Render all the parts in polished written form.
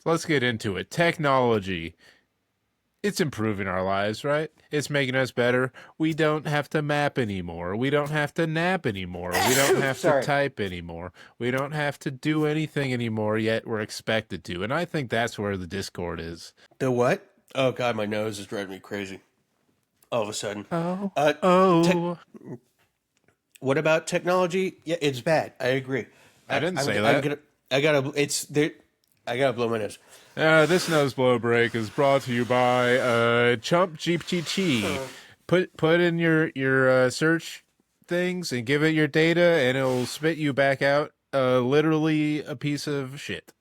let's get into it. Technology. It's improving our lives, right? It's making us better. We don't have to map anymore. We don't have to nap anymore. We don't have to Sorry. type anymore. We don't have to do anything anymore, yet we're expected to. And I think that's where the discord is. The what? Oh God, my nose is driving me crazy. All of a sudden. Oh, Uh, tech. oh. What about technology? Yeah, it's bad. I agree. I didn't I'm. say I'm that. gonna. I gotta. It's there. I gotta blow my nose. This nose blow break is brought to you by Chump GPT. Put in your search things and give it your data, and it'll spit you back out literally a piece of shit.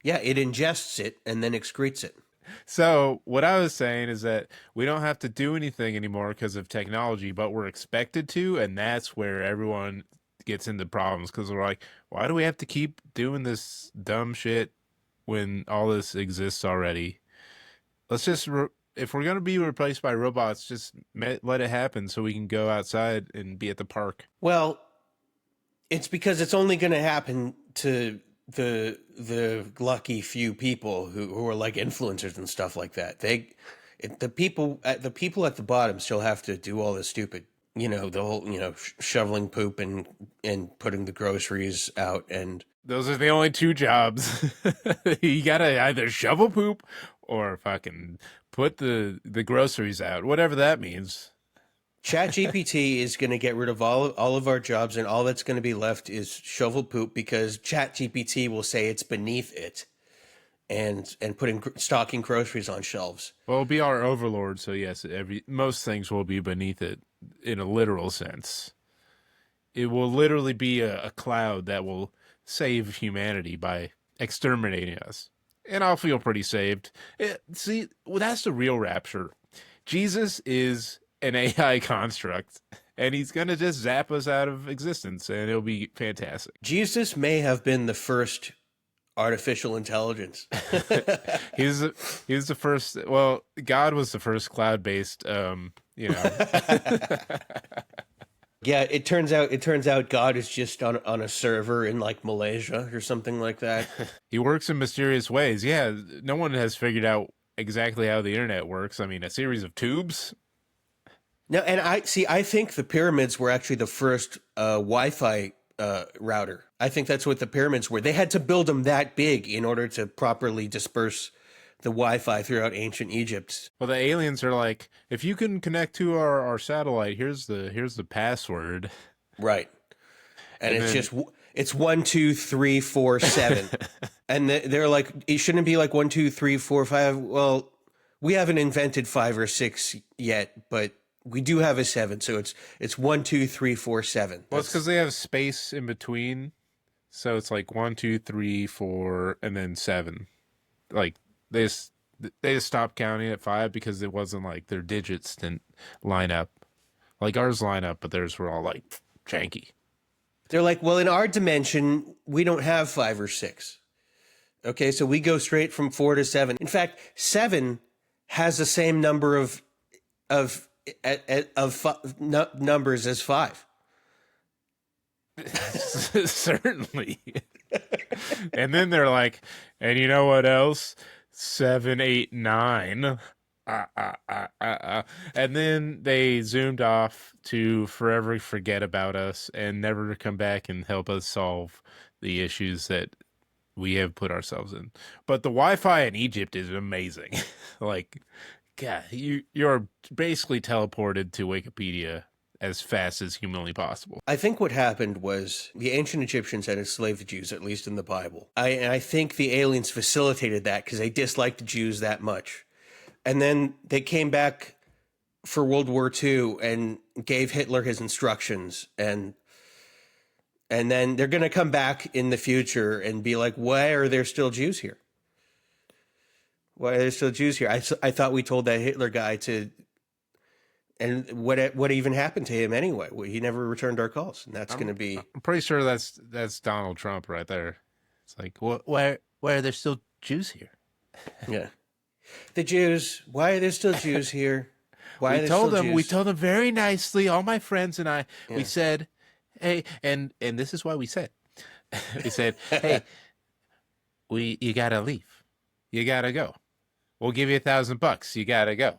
Yeah, it ingests it and then excretes it. So what I was saying is that we don't have to do anything anymore because of technology, but we're expected to, and that's where everyone gets into problems because we're like, why do we have to keep doing this dumb shit when all this exists already? Let's just if we're gonna be replaced by robots, just let it happen so we can go outside and be at the park. Well, it's because it's only going to happen to the lucky few people who are like influencers and stuff like that. The people at the bottom still have to do all this stupid, the whole, shoveling poop and putting the groceries out. And Those are the only two jobs. You gotta either shovel poop or fucking put the groceries out, whatever that means. ChatGPT is going to get rid of all of our jobs, and all that's going to be left is shovel poop, because ChatGPT will say it's beneath it, and putting stocking groceries on shelves. Well, it'll be our overlord, so yes, most things will be beneath it in a literal sense. It will literally be a cloud that will save humanity by exterminating us. And I'll feel pretty saved. See, well, that's the real rapture. Jesus is an AI construct, and he's going to just zap us out of existence, and it'll be fantastic. Jesus may have been the first artificial intelligence. He was the first. Well, God was the first cloud-based. Yeah, it turns out God is just on a server in like Malaysia or something like that. He works in mysterious ways. Yeah, no one has figured out exactly how the internet works. I mean, a series of tubes. No, and I think the pyramids were actually the first Wi-Fi router. I think that's what the pyramids were. They had to build them that big in order to properly disperse the Wi-Fi throughout ancient Egypt. Well, the aliens are like, if you can connect to our satellite, here's the password. Right. And And it's then, just it's 1 2 3 4 7, and they're like, it shouldn't be like 1 2 3 4 5. Well, we haven't invented 5 or 6 yet, but we do have a 7, so it's 1 2 3 4 7. well, it's because they have space in between, so it's like 1, 2, 3, 4, and then 7. Like they just stopped counting at 5 because it wasn't like their digits didn't line up. Like ours line up, but theirs were all like janky. They're like, well, in our dimension, we don't have 5 or 6. Okay, so we go straight from 4 to 7. In fact, 7 has the same number of numbers as 5. Certainly. And then they're like, and you know what else? 7, 8, 9. And then they zoomed off to forever forget about us and never come back and help us solve the issues that we have put ourselves in. But the Wi-Fi in Egypt is amazing. Like, God, you're basically teleported to Wikipedia as fast as humanly possible. I think what happened was the ancient Egyptians had enslaved the Jews, at least in the Bible. I think the aliens facilitated that because they disliked the Jews that much. And then they came back for World War II and gave Hitler his instructions. And then they're going to come back in the future and be like, why are there still Jews here? Why are there still Jews here? I thought we told that Hitler guy to... And what even happened to him anyway? Well, he never returned our calls, and that's going to be... I'm pretty sure that's Donald Trump right there. It's like, why are there still Jews here? Yeah. The Jews, why are there still Jews here? Why are there still Jews? We told them very nicely, all my friends and I, we said, hey, and this is why we said, we said, hey, You gotta leave. You gotta go. We'll give you $1,000. You gotta go.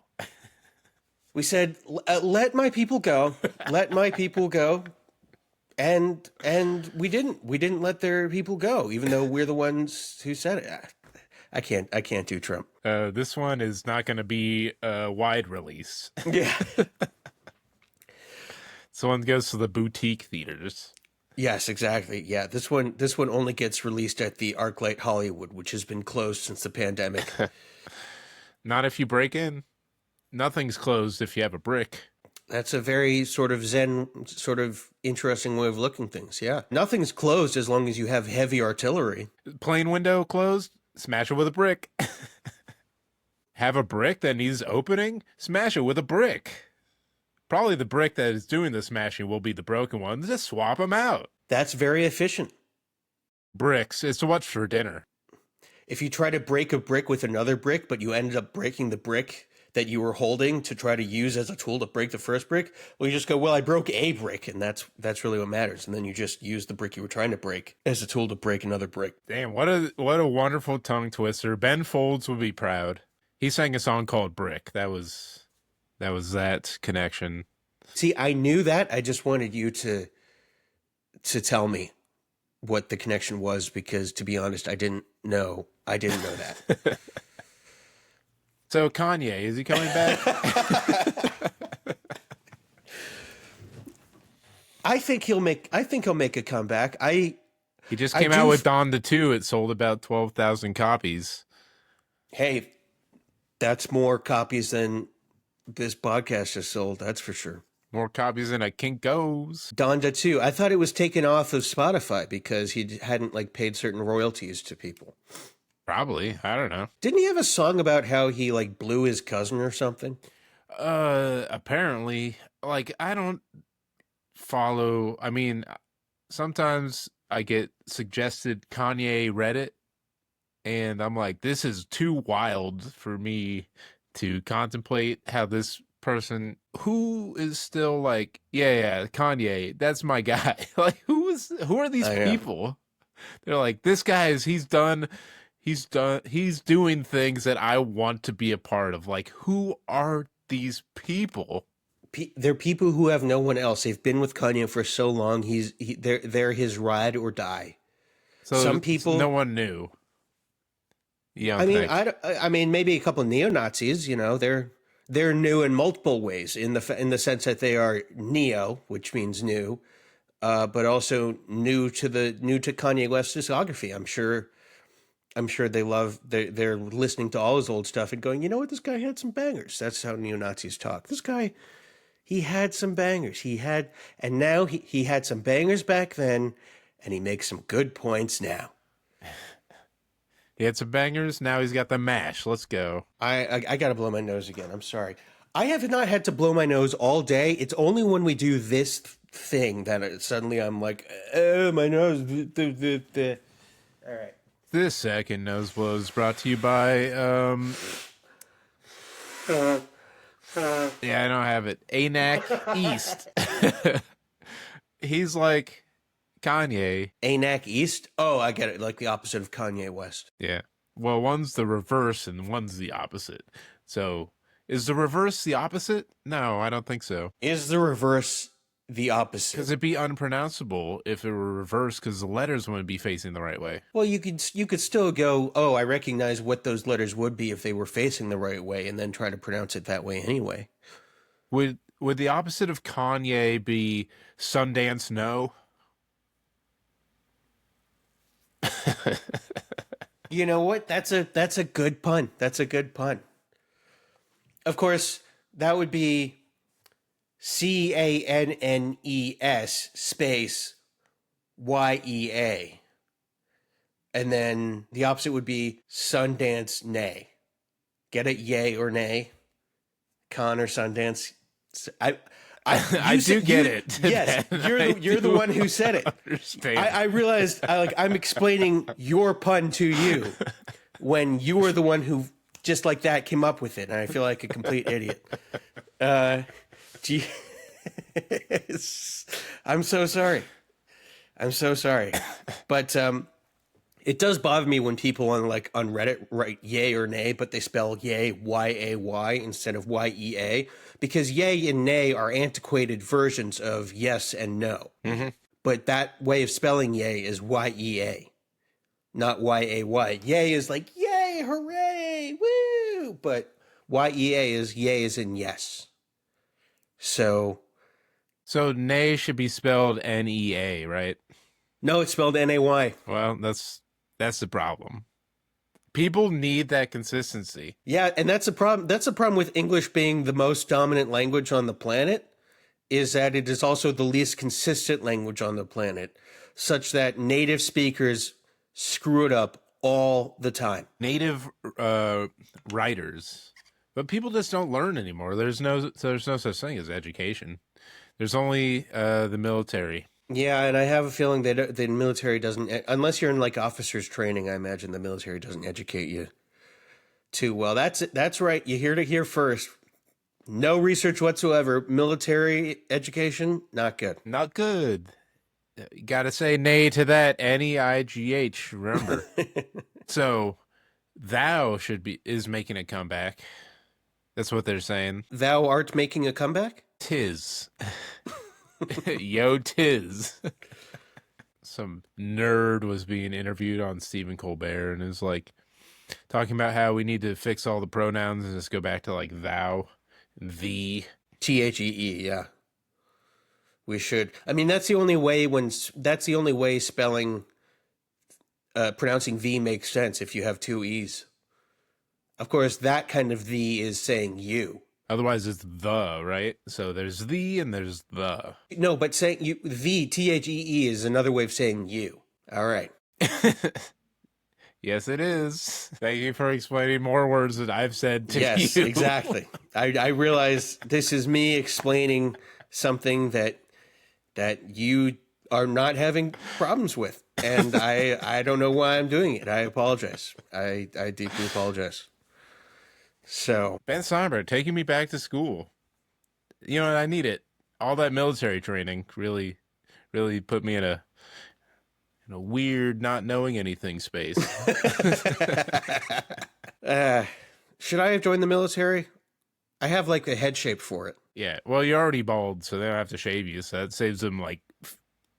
We said, let my people go. Let my people go. And we didn't let their people go, even though we're the ones who said it. I can't do Trump. This one is not going to be a wide release. Yeah. This one goes to the boutique theaters. Yes, exactly. Yeah, this one only gets released at the ArcLight Hollywood, which has been closed since the pandemic. Not if you break in. Nothing's closed if you have a brick. That's a very sort of zen, sort of interesting way of looking things. Yeah. Nothing's closed as long as you have heavy artillery. Plane window closed, smash it with a brick. Have a brick that needs opening, smash it with a brick. Probably the brick that is doing the smashing will be the broken one. Just swap them out. That's very efficient. Bricks. It's what's for dinner. If you try to break a brick with another brick, but you ended up breaking the brick that you were holding to try to use as a tool to break the first brick, well, you just go, well, I broke a brick, and that's really what matters. And then you just use the brick you were trying to break as a tool to break another brick. Damn, what a wonderful tongue twister. Ben Folds would be proud. He sang a song called Brick. That was that connection. See, I knew that. I just wanted you to tell me what the connection was, because to be honest, I didn't know that. So Kanye, is he coming back? I think he'll make a comeback. He just came out with Donda 2. It sold about 12,000 copies. Hey, that's more copies than this podcast has sold, that's for sure. More copies than a Kinko's. Donda 2. I thought it was taken off of Spotify because he hadn't paid certain royalties to people. Probably. I don't know. Didn't he have a song about how he blew his cousin or something? Apparently. I don't follow. I mean, sometimes I get suggested Kanye Reddit, and I'm like, this is too wild for me to contemplate how this person who is still yeah, Kanye, that's my guy. Who are these people? They're like, this guy he's doing things that I want to be a part of. Who are these people? They're people who have no one else. They've been with Kanye for so long. They're his ride or die. So some people, no one knew. Yeah, I mean, maybe a couple of neo-Nazis. They're new in multiple ways. In the sense that they are neo, which means new, but also new to Kanye West's discography. I'm sure they're listening to all his old stuff and going, you know what, this guy had some bangers. That's how neo-Nazis talk. This guy, he had some bangers. And now he had some bangers back then, and he makes some good points now. He had some bangers. Now he's got the mash. Let's go. I got to blow my nose again. I'm sorry. I have not had to blow my nose all day. It's only when we do this thing that suddenly I'm like, oh, my nose. All right. This second nose blow is brought to you by, yeah, I don't have it. ANAC East. He's like Kanye. ANAC East? Oh, I get it. Like the opposite of Kanye West. Yeah. Well, one's the reverse and one's the opposite. So, is the reverse the opposite? No, I don't think so. Is the reverse the opposite? Because it'd be unpronounceable if it were reversed, because the letters wouldn't be facing the right way. Well, you could still go, oh, I recognize what those letters would be if they were facing the right way, and then try to pronounce it that way anyway. Would the opposite of Kanye be Sundance No? You know what? That's a good pun. That's a good pun. Of course, that would be CANNES space YEA. And then the opposite would be Sundance Nay. Get it? Yay or nay? Con or Sundance? I do get it. Yes, you're the one who said it. I realized I'm explaining your pun to you when you were the one who just like that came up with it, and I feel like a complete idiot. I'm so sorry. But It does bother me when people on Reddit write yay or nay, but they spell yay Y-A-Y instead of Y-E-A, because yay and nay are antiquated versions of yes and no. Mm-hmm. But that way of spelling yay is Y-E-A, not Y-A-Y. Yay is like yay, hooray, woo! But Y-E-A is yay as in yes. So nay should be spelled N-E-A, right? no, it's spelled N-A-Y. Well, that's the problem. People need that consistency. Yeah, and that's a problem. That's a problem with English being the most dominant language on the planet, is that it is also the least consistent language on the planet, such that native speakers screw it up all the time. Native writers, but people just don't learn anymore. There's no such thing as education. There's only the military. Yeah, and I have a feeling that the military doesn't, unless you're in like officers training, I imagine the military doesn't educate you too well. That's right. You heard it here first. No research whatsoever. Military education, not good. Not good. You gotta say nay to that. N-E-I-G-H, remember. So, thou is making a comeback. That's what they're saying. Thou art making a comeback? Tis. Yo, tis. Some nerd was being interviewed on Stephen Colbert and is like talking about how we need to fix all the pronouns and just go back to like thou, thee. T-H-E-E, yeah. We should. I mean, that's the only way spelling, pronouncing V makes sense if you have two E's. Of course, that kind of thee is saying you. Otherwise, it's the, right? So there's thee and there's the. No, but saying you, the, T-H-E-E is another way of saying you. All right. Yes, it is. Thank you for explaining more words that I've said to you. Yes, exactly. I realize this is me explaining something that you are not having problems with. And I don't know why I'm doing it. I apologize. I deeply apologize. So Ben Steinberg taking me back to school. You know, I need it. All that military training really put me in a weird not knowing anything space. Should I have joined the military? I have like a head shape for it. Yeah. Well, you're already bald, so they don't have to shave you. So that saves them like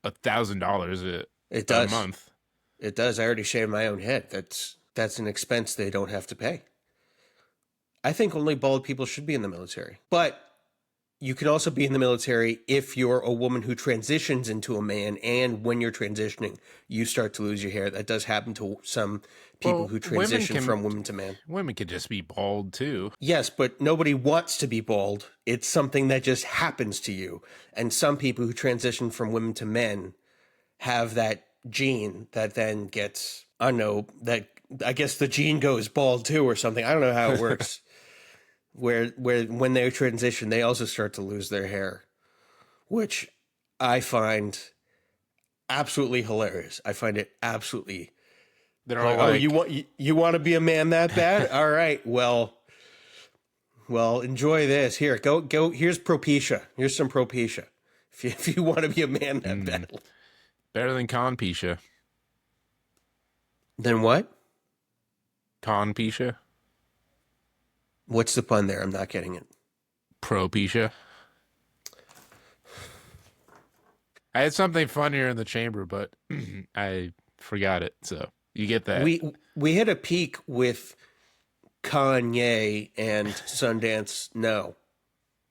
$1,000 a month. It does. I already shaved my own head. That's an expense they don't have to pay. I think only bald people should be in the military. But you can also be in the military if you're a woman who transitions into a man, and when you're transitioning, you start to lose your hair. That does happen to some people who transition from woman to man. Women can just be bald too. Yes, but nobody wants to be bald. It's something that just happens to you. And some people who transition from women to men have that gene that then gets, I don't know, I guess the gene goes bald too or something. I don't know how it works. Where when they transition, they also start to lose their hair, which I find absolutely hilarious. I find it absolutely. They're all like, you want to be a man that bad? All right, well, enjoy this. Here, go. Here's Propecia. Here's some Propecia. If you want to be a man that bad, better than Conpecia. Then what? Conpecia. What's the pun there? I'm not getting it. Propecia. I had something funnier in the chamber, but I forgot it. So you get that. We hit a peak with Kanye and Sundance. No.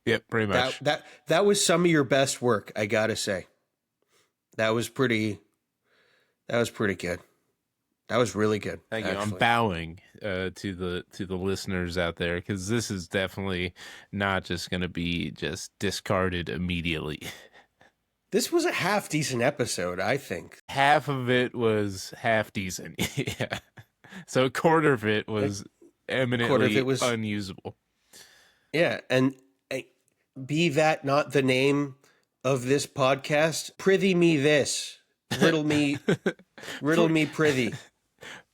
Yep, pretty much. That was some of your best work, I gotta say. That was pretty good. That was really good. Thank you. I'm bowing to the listeners out there, because this is definitely not just going to be just discarded immediately. This was a half decent episode, I think. Half of it was half decent. Yeah. So a quarter of it was eminently unusable. Yeah, and be that not the name of this podcast, prithee me this. Riddle me prithee.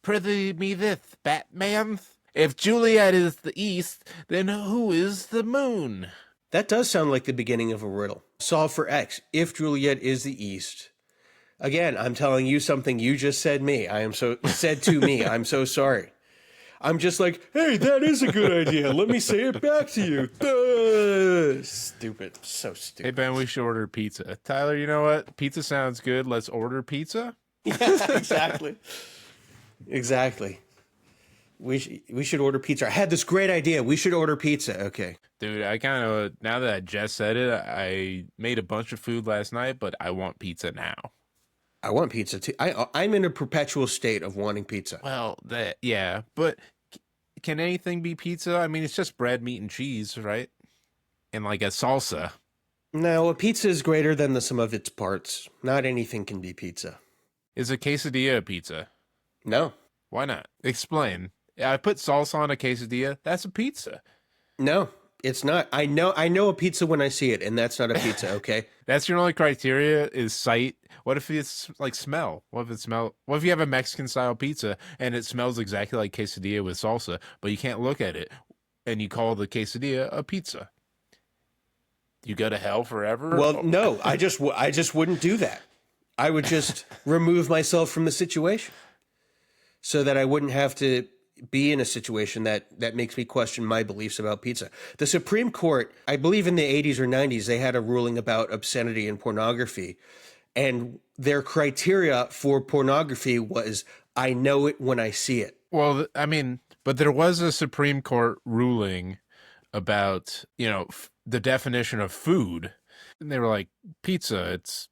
Prithee me this, Batman. If Juliet is the east, then who is the moon? That does sound like the beginning of a riddle. Solve for X. If Juliet is the east, Again, I'm telling you something you just said said to me. I'm so sorry. I'm just like, hey, that is a good idea. Let me say it back to you. Stupid. So Hey, stupid. Ben, we should order pizza. Tyler, you know what? Pizza sounds good. Let's order pizza. Yeah, exactly. Exactly. We should order pizza. I had this great idea. We should order pizza. Okay. Dude, I kind of, now that I just said it, I made a bunch of food last night, but I want pizza now. I want pizza too. I'm in a perpetual state of wanting pizza. Well, yeah, but can anything be pizza? I mean, it's just bread, meat, and cheese, right? And like a salsa. No, a pizza is greater than the sum of its parts. Not anything can be pizza. Is a quesadilla a pizza? No. Why not? Explain. I put salsa on a quesadilla. That's a pizza. No, it's not. I know a pizza when I see it, and that's not a pizza, okay? That's your only criteria is sight. What if it's like smell? What if you have a Mexican style pizza and it smells exactly like quesadilla with salsa, but you can't look at it and you call the quesadilla a pizza? You go to hell forever? Well, no, I just wouldn't do that. I would just remove myself from the situation so that I wouldn't have to be in a situation that makes me question my beliefs about pizza. The Supreme Court, I believe in the 80s or 90s, they had a ruling about obscenity and pornography. And their criteria for pornography was, I know it when I see it. Well, I mean, but there was a Supreme Court ruling about, the definition of food. And they were like, pizza, it's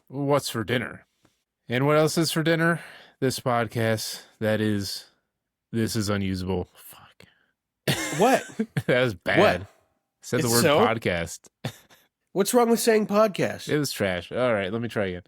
what's for dinner. And what else is for dinner? This podcast, this is unusable. Fuck. What? That was bad. What? Said the It's word so? podcast. What's wrong with saying podcast? It was trash. All right, let me try again.